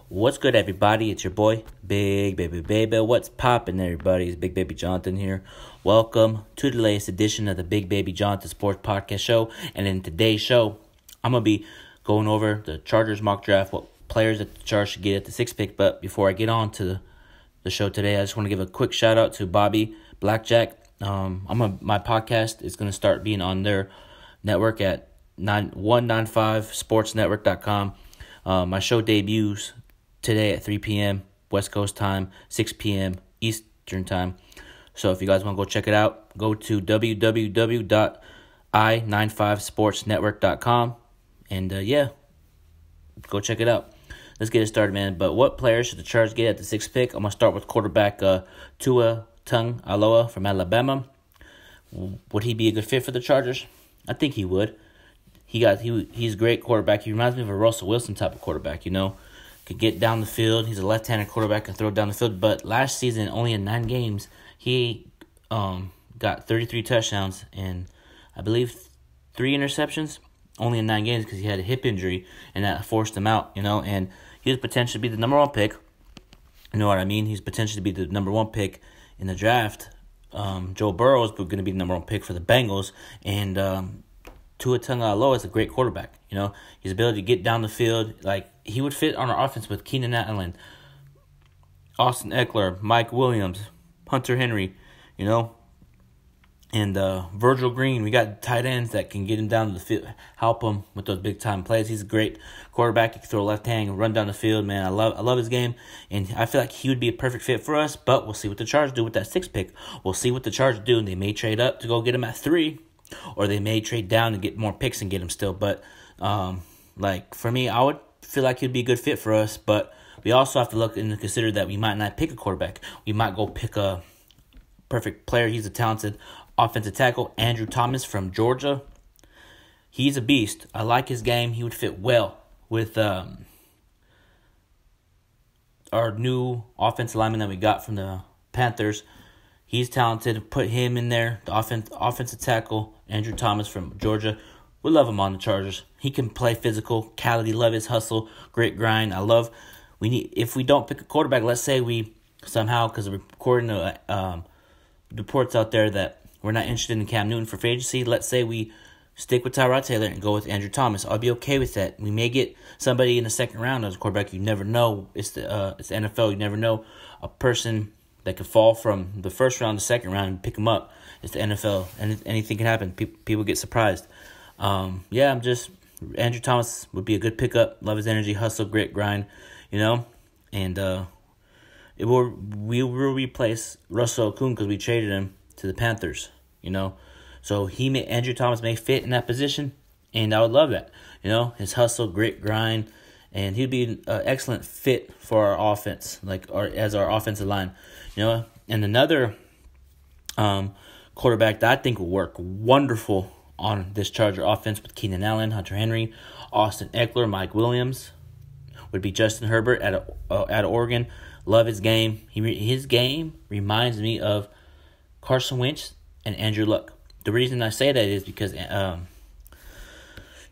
What's good, everybody? It's your boy, Big Baby Baby. What's poppin', everybody? It's Bigbabyjonathan here. Welcome to the latest edition of the Bigbabyjonathan Sports Podcast Show. And in today's show, I'm going to be going over the Chargers mock draft, what players that the Chargers should get at the sixth pick. But before I get on to the show today, I just want to give a quick shout out to Bobby Blackjack. My podcast is going to start being on their network at 195sportsnetwork.com. My show debuts today at 3 p.m. West Coast time, 6 p.m. Eastern time. So if you guys want to go check it out, go to www.i95sportsnetwork.com. And go check it out. Let's get it started, man. But what players should the Chargers get at the sixth pick? I'm going to start with quarterback Tua Tagovailoa from Alabama. Would he be a good fit for the Chargers? I think he would. He's a great quarterback. He reminds me of a Russell Wilson type of quarterback, Could get down the field. He's a left-handed quarterback and throw down the field. But last season, only in 9 games, he got 33 touchdowns and I believe 3 interceptions. Only in 9 games because he had a hip injury and that forced him out, And he was potentially be the number 1 pick. You know what I mean? He's potentially be the number 1 pick in the draft. Joe Burrow is going to be the number 1 pick for the Bengals. And Tua Tagovailoa is a great quarterback. His ability to get down the field, he would fit on our offense with Keenan Allen, Austin Eckler, Mike Williams, Hunter Henry, and Virgil Green. We got tight ends that can get him down the field, help him with those big time plays. He's a great quarterback. He can throw left hand and run down the field. Man, I love his game, and I feel like he would be a perfect fit for us. But we'll see what the Chargers do with that 6th pick. We'll see what the Chargers do. They may trade up to go get him at 3. Or they may trade down and get more picks and get him still. But, for me, I would feel like he'd be a good fit for us. But we also have to look and consider that we might not pick a quarterback. We might go pick a perfect player. He's a talented offensive tackle, Andrew Thomas from Georgia. He's a beast. I like his game. He would fit well with our new offensive lineman that we got from the Panthers. He's talented. Put him in there. The offensive tackle, Andrew Thomas from Georgia. We love him on the Chargers. He can play physical. Cali, love his hustle. Great grind. If we don't pick a quarterback, let's say we somehow, because we're recording reports out there that we're not interested in Cam Newton for free agency. Let's say we stick with Tyrod Taylor and go with Andrew Thomas. I'll be okay with that. We may get somebody in the second round as a quarterback. You never know. It's the NFL. You never know a person that could fall from the first round to second round and pick them up. It's the NFL, and anything can happen. People get surprised. Andrew Thomas would be a good pickup. Love his energy, hustle, grit, grind, and we will replace Russell Okung because we traded him to the Panthers, So Andrew Thomas may fit in that position, and I would love that, his hustle, grit, grind, and he'd be an excellent fit for our offense, as our offensive line, And another quarterback that I think will work wonderful on this Charger offense with Keenan Allen, Hunter Henry, Austin Eckler, Mike Williams would be Justin Herbert out of Oregon. Love his game. His game reminds me of Carson Wentz and Andrew Luck. The reason I say that is because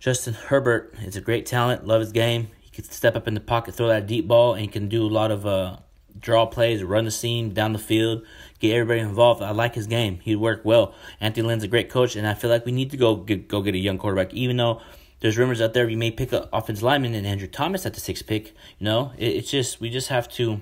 Justin Herbert is a great talent. Love his game. He can step up in the pocket, throw that deep ball, and he can do a lot of draw plays, run the seam down the field, get everybody involved. I like his game. He'd work well. Anthony Lynn's a great coach, and I feel like we need to go get a young quarterback. Even though there's rumors out there we may pick an offensive lineman and Andrew Thomas at the 6th pick. We just have to.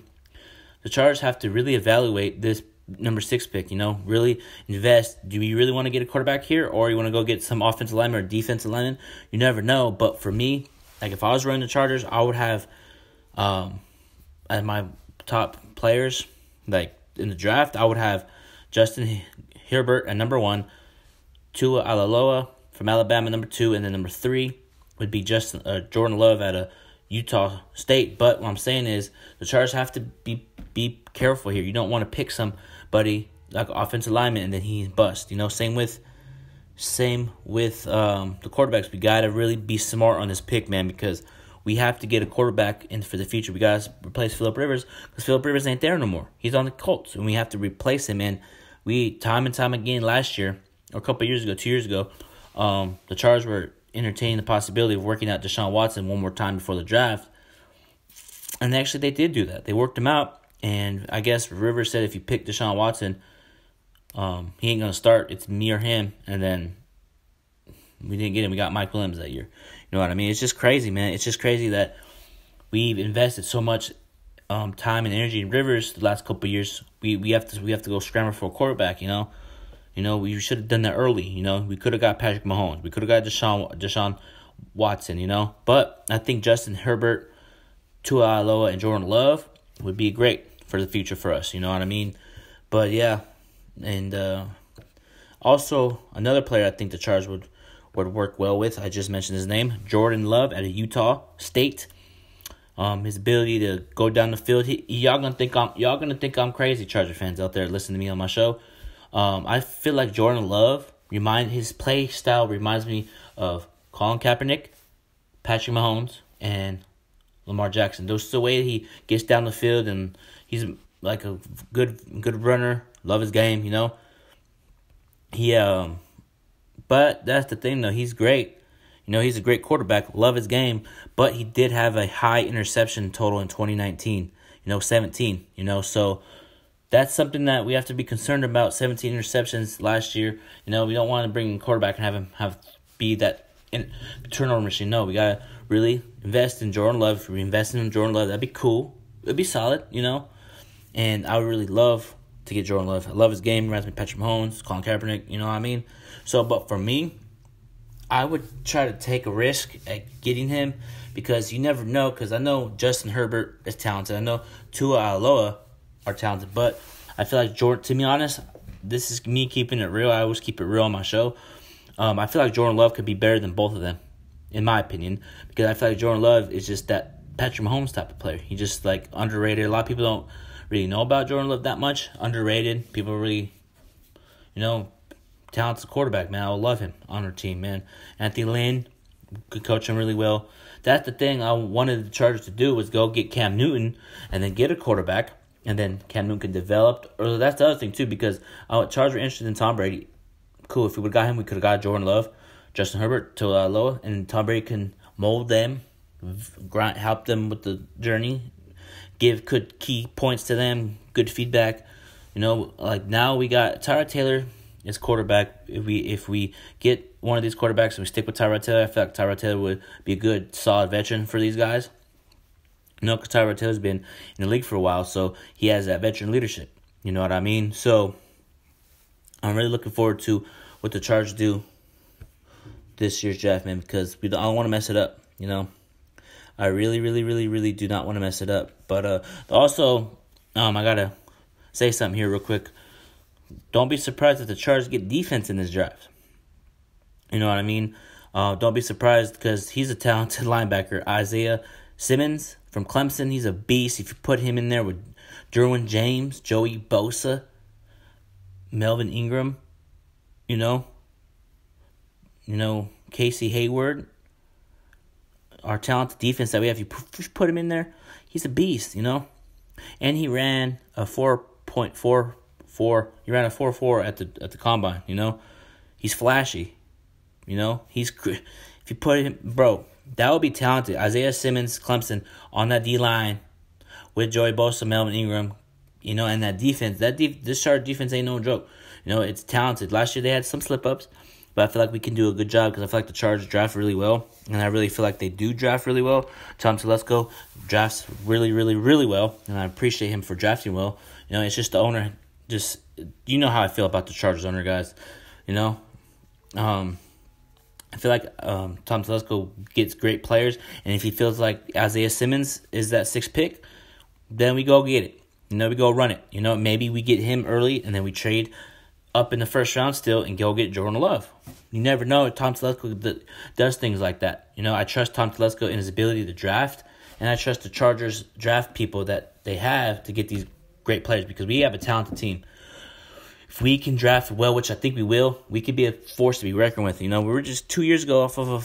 The Chargers have to really evaluate this number 6 pick. Really invest. Do we really want to get a quarterback here, or you want to go get some offensive lineman or defensive lineman? You never know. But for me, if I was running the Chargers, I would have as my top players, in the draft, I would have Justin Herbert at number 1, Tua Tagovailoa from Alabama number 2, and then number 3 would be Jordan Love at Utah State. But what I'm saying is the Chargers have to be careful here. You don't want to pick somebody like offensive lineman and then he bust. Same with the quarterbacks. We gotta really be smart on this pick, man, because we have to get a quarterback in for the future. We got to replace Phillip Rivers because Phillip Rivers ain't there no more. He's on the Colts, and we have to replace him. And we, time and time again last year, or a couple of years ago, 2 years ago, the Chargers were entertaining the possibility of working out Deshaun Watson one more time before the draft. And actually, they did do that. They worked him out. And I guess Rivers said if you pick Deshaun Watson, he ain't going to start. It's me or him. And then we didn't get him. We got Mike Williams that year. You know what I mean? It's just crazy, man. It's just crazy that we've invested so much time and energy in Rivers the last couple of years. We have to go scramble for a quarterback, you know. You know, we should have done that early, you know. We could have got Patrick Mahomes. We could have got Deshaun Watson, you know. But I think Justin Herbert, Tua Tagovailoa, and Jordan Love would be great for the future for us, you know what I mean? But yeah, and also another player I think the Chargers would work well with. I just mentioned his name, Jordan Love out of Utah State. His ability to go down the field. Y'all gonna think I'm crazy, Charger fans out there listening to me on my show. I feel like Jordan Love his play style reminds me of Colin Kaepernick, Patrick Mahomes, and Lamar Jackson. Those the way he gets down the field, and he's like a good runner. Love his game, you know. But that's the thing though. He's great. You know, he's a great quarterback. Love his game, but he did have a high interception total in 2019. 17. So that's something that we have to be concerned about. 17 interceptions last year. We don't want to bring in a quarterback and have him be that turnover machine. No, we gotta really invest in Jordan Love. If we invest in Jordan Love, that'd be cool. It'd be solid, And I would really love to get Jordan Love. I love his game. Reminds me of Patrick Mahomes, Colin Kaepernick. You know what I mean? So, but for me, I would try to take a risk at getting him because you never know. Because I know Justin Herbert is talented. I know Tua Tagovailoa are talented. But I feel like Jordan. To be honest, this is me keeping it real. I always keep it real on my show. I feel like Jordan Love could be better than both of them, in my opinion. Because I feel like Jordan Love is just that Patrick Mahomes type of player. He's just like underrated. A lot of people don't really know about Jordan Love that much. Underrated. People really, talented quarterback, man. I love him on our team, man. Anthony Lynn could coach him really well. That's the thing I wanted the Chargers to do was go get Cam Newton and then get a quarterback, and then Cam Newton could develop. Or that's the other thing, too, because Chargers were interested in Tom Brady. Cool, if we would have got him, we could have got Jordan Love, Justin Herbert, Tua Tagovailoa, and Tom Brady can mold them, help them with the journey, give good key points to them, good feedback. Like now we got Tyrod Taylor as quarterback. If we get one of these quarterbacks and we stick with Tyrod Taylor, I feel like Tyrod Taylor would be a good, solid veteran for these guys. Because Tyrod Taylor's been in the league for a while, so he has that veteran leadership. You know what I mean? So I'm really looking forward to what the Chargers do this year's draft, man, because I don't want to mess it up. I really, really, really, really do not want to mess it up. But also, I gotta say something here real quick. Don't be surprised if the Chargers get defense in this draft. You know what I mean? Don't be surprised because he's a talented linebacker. Isaiah Simmons from Clemson, he's a beast. If you put him in there with Derwin James, Joey Bosa, Melvin Ingram, Casey Hayward, our talented defense that we have, you put him in there, he's a beast, And he ran a 4.44. He ran a 4.4 at the combine, He's flashy, He's if you put him, bro, that would be talented. Isaiah Simmons, Clemson on that D line with Joey Bosa, Melvin Ingram, and that defense. This Chargers defense ain't no joke. It's talented. Last year they had some slip ups, but I feel like we can do a good job because I feel like the Chargers draft really well, and I really feel like they do draft really well. Tom Telesco drafts really, really, really well, and I appreciate him for drafting well. It's just the owner. Just how I feel about the Chargers owner, guys. I feel like Tom Telesco gets great players, and if he feels like Isaiah Simmons is that sixth pick, then we go get it. We go run it. Maybe we get him early, and then we trade up in the first round still and go get Jordan Love. You never know. Tom Telesco does things like that. I trust Tom Telesco in his ability to draft, and I trust the Chargers draft people that they have to get these great players because we have a talented team. If we can draft well, which I think we will, we could be a force to be reckoned with. We were just 2 years ago off of a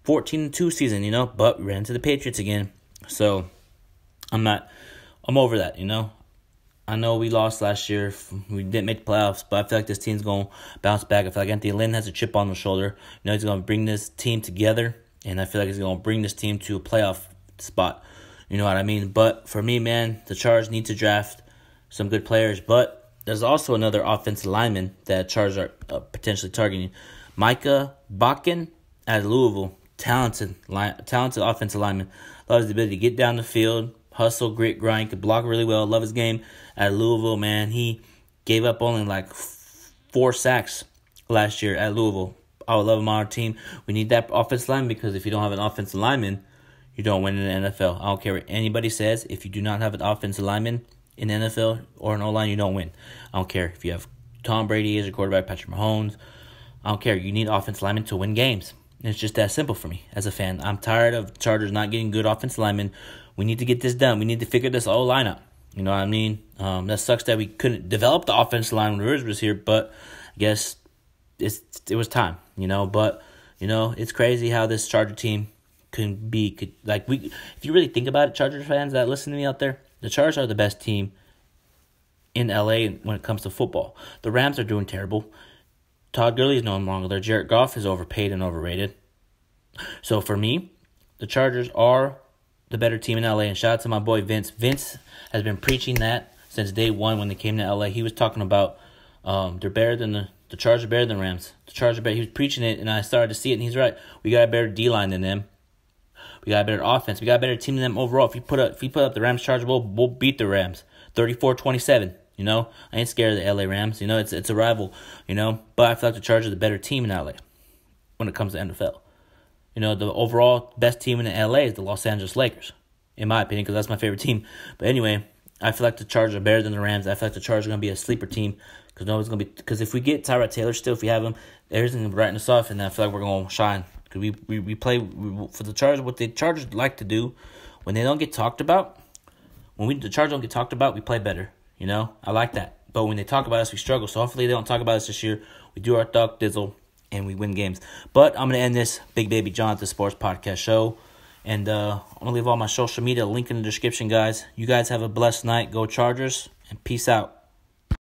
14-2 season, but we ran into the Patriots again. So I'm over that, I know we lost last year. We didn't make the playoffs, but I feel like this team's going to bounce back. I feel like Anthony Lynn has a chip on his shoulder. He's going to bring this team together, and I feel like he's going to bring this team to a playoff spot. You know what I mean? But for me, man, the Chargers need to draft some good players. But there's also another offensive lineman that Chargers are potentially targeting. Micah Bakken at Louisville. Talented offensive lineman. Loves the ability to get down the field, hustle, grit, grind, could block really well. Love his game at Louisville, man. He gave up only like 4 sacks last year at Louisville. I would love him on our team. We need that offensive lineman because if you don't have an offensive lineman, you don't win in the NFL. I don't care what anybody says. If you do not have an offensive lineman in the NFL or an O-line, you don't win. I don't care if you have Tom Brady as your quarterback, Patrick Mahomes. I don't care. You need offensive linemen to win games. And it's just that simple for me as a fan. I'm tired of Chargers not getting good offensive linemen. We need to get this done. We need to figure this O-line out. You know what I mean? That sucks that we couldn't develop the offensive line when Rivers was here, but I guess it was time, you know. But, you know, it's crazy how this Charger team if you really think about it, Chargers fans that listen to me out there, the Chargers are the best team in LA when it comes to football. The Rams are doing terrible. Todd Gurley is no longer there. Jared Goff is overpaid and overrated. So for me, the Chargers are the better team in LA. And shout out to my boy Vince. Vince has been preaching that since day one when they came to LA. He was talking about they're better than the Chargers are better than Rams. The Chargers are better. He was preaching it, and I started to see it, and he's right. We got a better D-line than them. We got a better offense. We got a better team than them overall. If you put up the Rams Chargers, we'll beat the Rams 34-27. You know, I ain't scared of the LA Rams. You know, it's a rival. You know, but I feel like the Chargers are the better team in LA when it comes to NFL. You know, the overall best team in LA is the Los Angeles Lakers, in my opinion, because that's my favorite team. But anyway, I feel like the Chargers are better than the Rams. I feel like the Chargers are going to be a sleeper team because if we get Tyrod Taylor still, if we have him, everything's going to be writing us off, and I feel like we're going to shine. Because we play for the Chargers. What the Chargers like to do when they don't get talked about, the Chargers don't get talked about, we play better. You know, I like that. But when they talk about us, we struggle. So hopefully they don't talk about us this year. We do our thug dizzle and we win games. But I'm going to end this Big Baby Jonathan Sports Podcast show. And I'm going to leave all my social media link in the description, guys. You guys have a blessed night. Go Chargers and peace out.